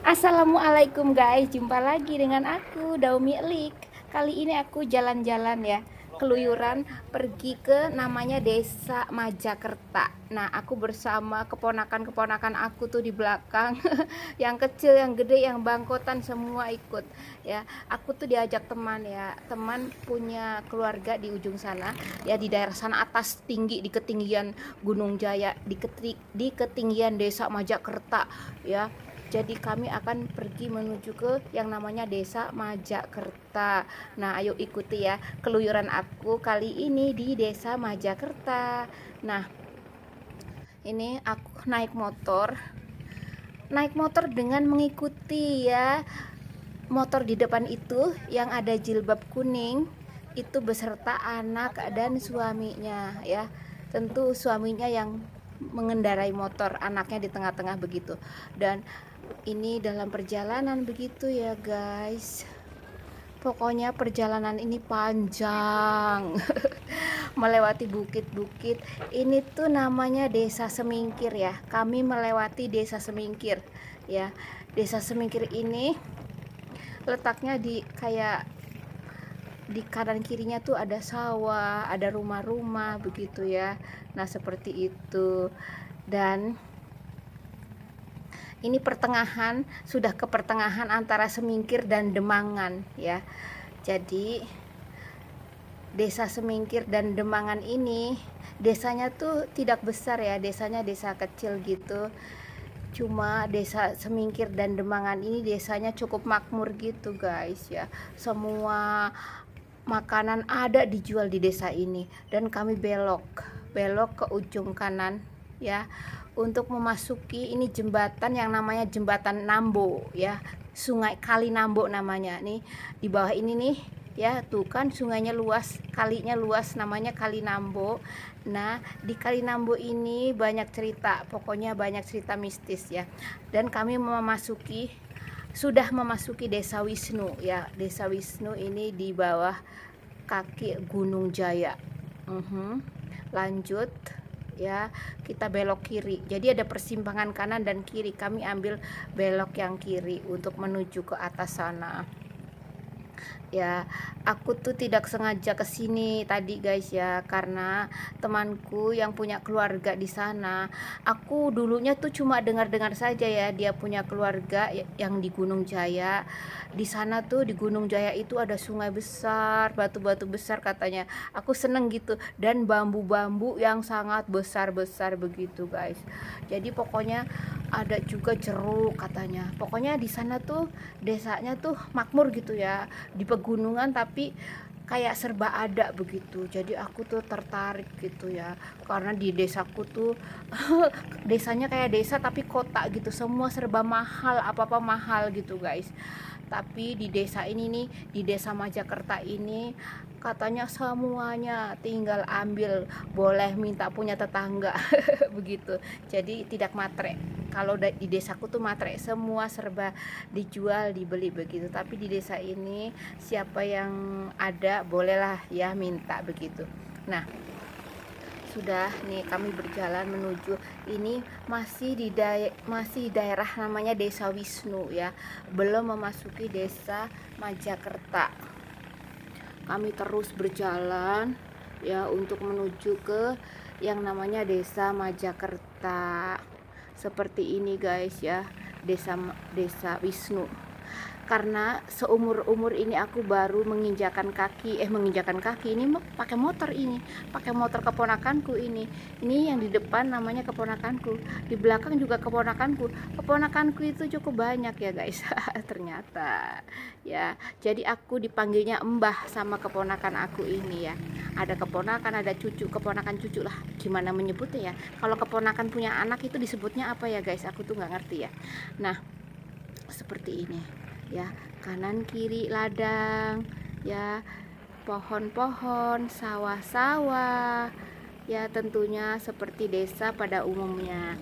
Assalamualaikum guys, jumpa lagi dengan aku Daumi Elik. Kali ini aku jalan-jalan ya, keluyuran pergi ke namanya Desa Majakerta. Nah, aku bersama keponakan-keponakan aku tuh di belakang. Yang kecil, yang gede, yang bangkotan semua ikut ya. Aku tuh diajak teman ya, teman punya keluarga di ujung sana ya, di daerah sana atas tinggi, di ketinggian Gunung Jaya, di ketinggian Desa Majakerta ya. Jadi kami akan pergi menuju ke yang namanya Desa Majakerta. Nah, ayo ikuti ya keluyuran aku kali ini di Desa Majakerta. Nah, ini aku naik motor. Naik motor dengan mengikuti ya motor di depan itu yang ada jilbab kuning itu beserta anak dan suaminya ya. Tentu suaminya yang mengendarai motor, anaknya di tengah-tengah begitu. Dan ini dalam perjalanan begitu ya guys. Pokoknya perjalanan ini panjang. Melewati bukit-bukit. Ini tuh namanya Desa Semingkir ya. Kami melewati Desa Semingkir ya. Desa Semingkir ini letaknya di kayak di kanan kirinya tuh ada sawah, ada rumah-rumah begitu ya. Nah, seperti itu. Dan ini pertengahan, sudah ke pertengahan antara Semingkir dan Demangan ya. Jadi Desa Semingkir dan Demangan ini desanya tuh tidak besar ya, desanya desa kecil gitu. Cuma Desa Semingkir dan Demangan ini desanya cukup makmur gitu guys ya. Semua makanan ada dijual di desa ini. Dan kami belok ke ujung kanan ya, untuk memasuki ini jembatan yang namanya jembatan Nambo ya, Sungai Kali Nambo namanya nih. Di bawah ini nih ya, tuh kan sungainya luas, kalinya luas, namanya Kali Nambo. Nah, di Kali Nambo ini banyak cerita, pokoknya banyak cerita mistis ya. Dan kami sudah memasuki Desa Wisnu ya. Desa Wisnu ini di bawah kaki Gunung Jaya. Lanjut ya, kita belok kiri. Jadi ada persimpangan kanan dan kiri. Kami ambil belok yang kiri untuk menuju ke atas sana. Ya, aku tuh tidak sengaja ke sini tadi guys ya, karena temanku yang punya keluarga di sana. Aku dulunya tuh cuma dengar-dengar saja ya, dia punya keluarga yang di Gunung Jaya. Di sana tuh di Gunung Jaya itu ada sungai besar, batu-batu besar katanya. Aku seneng gitu, dan bambu-bambu yang sangat besar-besar begitu guys. Jadi pokoknya ada juga jeruk katanya. Pokoknya di sana tuh desanya tuh makmur gitu ya, di pegunungan tapi kayak serba ada begitu. Jadi aku tuh tertarik gitu ya, karena di desaku tuh desanya kayak desa tapi kota gitu, semua serba mahal, apa-apa mahal gitu guys. Tapi di desa ini nih, di Desa Majakerta ini katanya semuanya tinggal ambil, boleh minta punya tetangga begitu. Jadi tidak matre. Kalau di desaku tuh matre, semua serba dijual dibeli begitu. Tapi di desa ini siapa yang ada bolehlah ya minta begitu. Nah, sudah nih kami berjalan menuju, ini masih masih daerah namanya Desa Wisnu ya, belum memasuki Desa Majakerta. Kami terus berjalan ya untuk menuju ke yang namanya Desa Majakerta. Seperti ini guys ya, Desa Wisnu. Karena seumur-umur ini aku baru menginjakan kaki ini pakai motor, ini pakai motor keponakanku. Ini yang di depan namanya keponakanku, di belakang juga keponakanku itu cukup banyak ya guys. Ternyata ya, jadi aku dipanggilnya Mbah sama keponakan aku ini ya. Ada keponakan, ada cucu, keponakan cucu lah, gimana menyebutnya ya. Kalau keponakan punya anak itu disebutnya apa ya guys, aku tuh nggak ngerti ya. Nah, seperti ini ya, kanan kiri ladang ya, pohon-pohon, sawah-sawah ya, tentunya seperti desa pada umumnya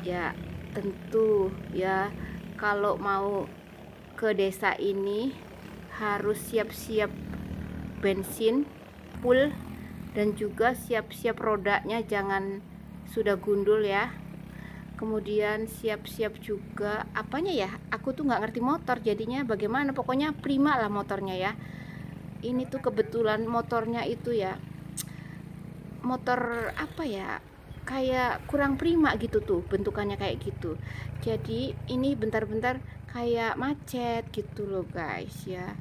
ya. Tentu ya, kalau mau ke desa ini harus siap-siap bensin full, dan juga siap-siap rodanya jangan sudah gundul ya, kemudian siap-siap juga apanya ya, aku tuh nggak ngerti motor jadinya bagaimana, pokoknya prima lah motornya ya. Ini tuh kebetulan motornya itu ya motor apa ya, kayak kurang prima gitu tuh bentukannya kayak gitu. Jadi ini bentar-bentar kayak macet gitu loh guys ya,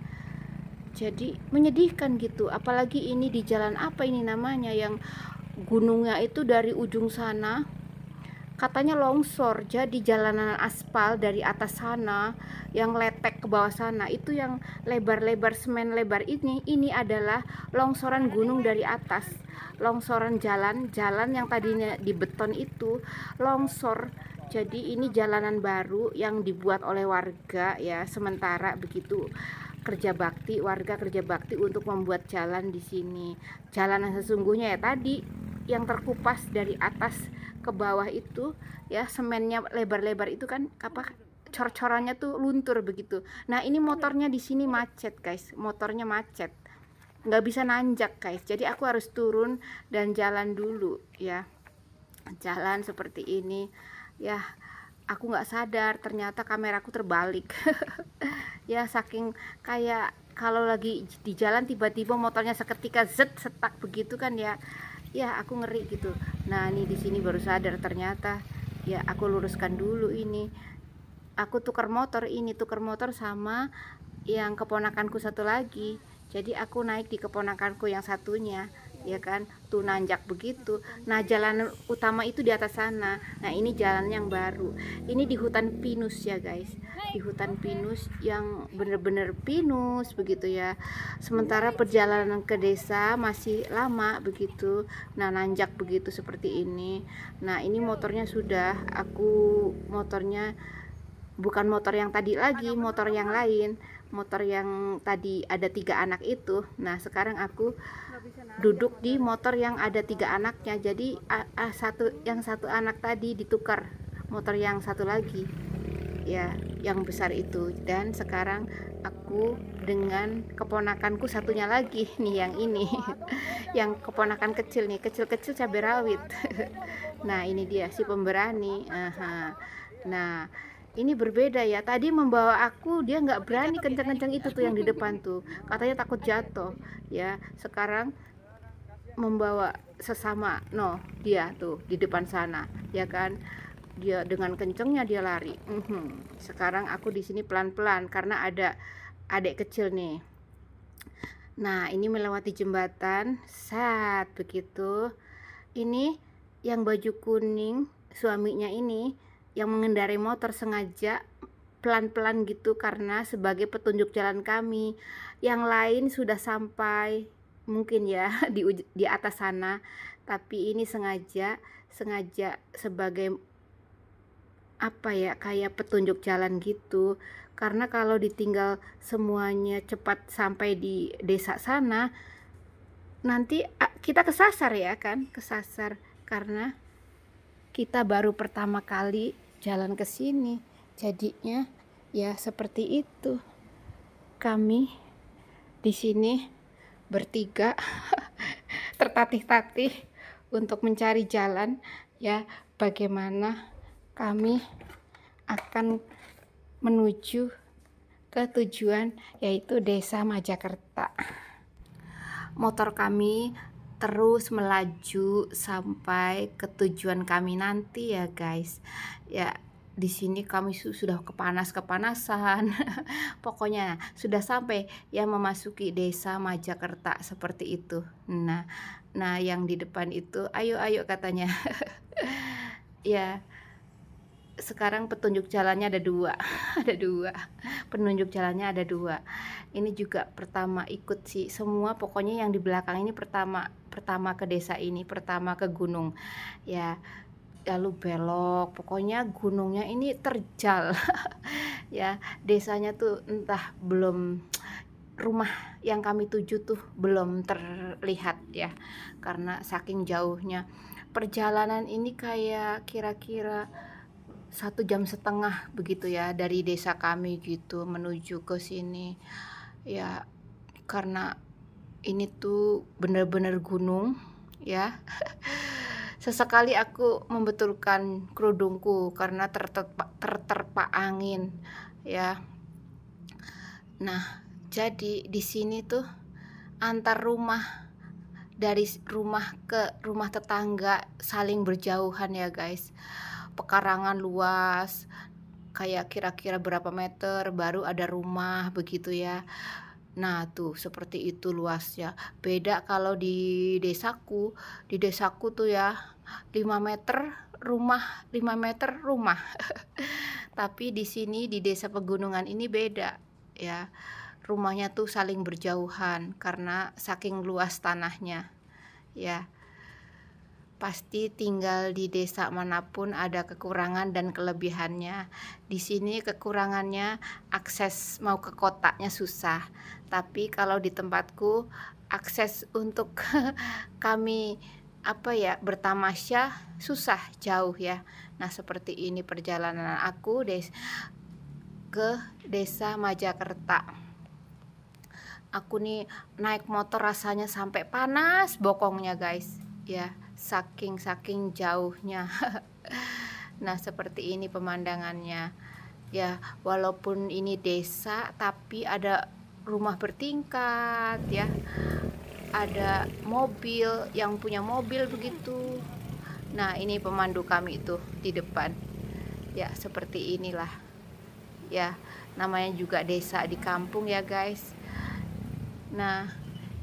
jadi menyedihkan gitu. Apalagi ini di jalan apa ini namanya, yang gunungnya itu dari ujung sana katanya longsor, jadi jalanan aspal dari atas sana yang letek ke bawah sana itu yang lebar-lebar semen lebar ini adalah longsoran gunung dari atas, longsoran jalan yang tadinya di beton itu longsor. Jadi ini jalanan baru yang dibuat oleh warga ya, sementara begitu, warga kerja bakti untuk membuat jalan di sini. Jalan yang sesungguhnya ya tadi yang terkupas dari atas ke bawah itu ya, semennya lebar-lebar itu kan apa, cor-corannya tuh luntur begitu. Nah ini motornya di sini macet guys, motornya macet, nggak bisa nanjak guys, jadi aku harus turun dan jalan dulu ya, jalan seperti ini ya. Aku nggak sadar ternyata kameraku terbalik ya, saking kayak kalau lagi di jalan tiba-tiba motornya seketika setak begitu kan ya, ya aku ngeri gitu. Nah ini di sini baru sadar ternyata ya, aku luruskan dulu ini. Aku tukar motor sama yang keponakanku satu lagi, jadi aku naik di keponakanku yang satunya ya kan, tuh nanjak begitu. Nah jalan utama itu di atas sana, nah ini jalan yang baru, ini di hutan pinus ya guys, di hutan pinus yang bener-bener pinus begitu ya. Sementara perjalanan ke desa masih lama begitu, nah nanjak begitu seperti ini. Nah ini motornya sudah motornya bukan motor yang tadi lagi, motor yang lain, motor yang tadi ada 3 anak itu. Nah sekarang aku duduk di motor yang ada 3 anaknya, jadi yang satu anak tadi ditukar motor yang satu lagi ya, yang besar itu. Dan sekarang aku dengan keponakanku satunya lagi nih, yang ini yang keponakan kecil nih, kecil-kecil cabai rawit nah ini dia si pemberani. Nah ini berbeda ya, tadi membawa aku dia nggak berani kencang-kencang itu tuh yang di depan tuh, katanya takut jatuh ya. Sekarang membawa sesama dia tuh di depan sana ya kan, dia dengan kencengnya dia lari. Sekarang aku di sini pelan-pelan karena ada adik kecil nih. Nah ini melewati jembatan saat begitu, ini yang baju kuning suaminya ini yang mengendarai motor sengaja pelan-pelan gitu karena sebagai petunjuk jalan kami. Yang lain sudah sampai mungkin ya di atas sana, tapi ini sengaja sebagai apa ya, kayak petunjuk jalan gitu. Karena kalau ditinggal semuanya cepat sampai di desa sana, nanti kita kesasar ya kan, kesasar karena kita baru pertama kali jalan ke sini. Jadinya ya seperti itu. Kami di sini bertiga tertatih-tatih untuk mencari jalan ya, bagaimana kami akan menuju ke tujuan, yaitu Desa Majakerta. Motor kami terus melaju sampai ke tujuan kami nanti ya guys. Ya di sini kami sudah kepanasan pokoknya sudah sampai ya, memasuki Desa Majakerta seperti itu. Nah yang di depan itu ayo katanya ya. Sekarang petunjuk jalannya ada 2 ada 2 penunjuk jalannya ada 2. Ini juga pertama ikut sih semua, pokoknya yang di belakang ini pertama ke desa ini, pertama ke gunung ya, lalu belok, pokoknya gunungnya ini terjal ya. Desanya tuh entah belum, rumah yang kami tuju tuh belum terlihat ya, karena saking jauhnya. Perjalanan ini kayak kira-kira 1,5 jam begitu ya dari desa kami gitu menuju ke sini ya, karena ini tuh bener-bener gunung ya Sesekali aku membetulkan kerudungku karena terterpa angin ya. Nah, jadi di sini tuh antar rumah, dari rumah ke rumah tetangga saling berjauhan ya guys. Pekarangan luas, kayak kira-kira berapa meter baru ada rumah begitu ya. Nah tuh seperti itu luasnya. Beda kalau di desaku tuh ya 5 meter rumah, 5 meter rumah. Tapi di sini di desa pegunungan ini beda ya. Rumahnya tuh saling berjauhan karena saking luas tanahnya ya. Pasti tinggal di desa manapun ada kekurangan dan kelebihannya. Di sini kekurangannya akses mau ke kotanya susah. Tapi kalau di tempatku akses untuk kami bertamasya susah, jauh ya. Nah, seperti ini perjalanan aku ke desa Majakerta. Aku nih naik motor rasanya sampai panas bokongnya guys ya, saking jauhnya. Nah, seperti ini pemandangannya ya. Walaupun ini desa tapi ada rumah bertingkat ya, ada mobil, yang punya mobil begitu. Nah, ini pemandu kami itu di depan ya. Seperti inilah ya, namanya juga desa di kampung ya guys. Nah,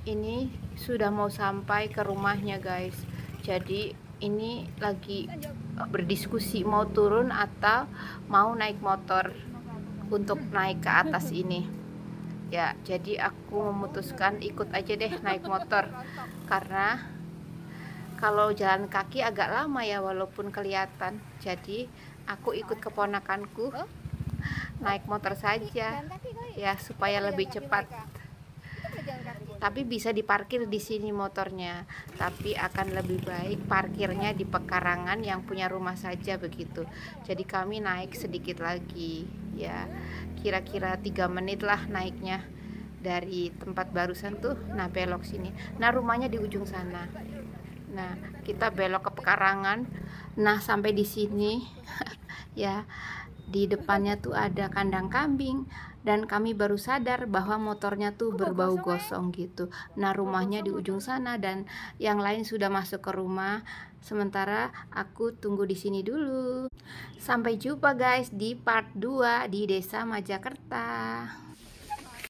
ini sudah mau sampai ke rumahnya guys. Jadi ini lagi berdiskusi mau turun atau mau naik motor untuk naik ke atas ini ya. Jadi aku memutuskan ikut aja deh naik motor, karena kalau jalan kaki agak lama ya walaupun kelihatan. Jadi aku ikut keponakanku naik motor saja ya supaya lebih cepat. Tapi bisa diparkir di sini motornya, tapi akan lebih baik parkirnya di pekarangan yang punya rumah saja begitu. Jadi kami naik sedikit lagi ya, kira-kira 3 menit lah naiknya dari tempat barusan tuh. Nah, belok sini. Nah, rumahnya di ujung sana. Nah, kita belok ke pekarangan. Nah, sampai di sini ya. Di depannya tuh ada kandang kambing, dan kami baru sadar bahwa motornya tuh berbau gosong gitu. Nah, rumahnya di ujung sana dan yang lain sudah masuk ke rumah. Sementara aku tunggu di sini dulu. Sampai jumpa guys di part 2 di Desa Majakerta.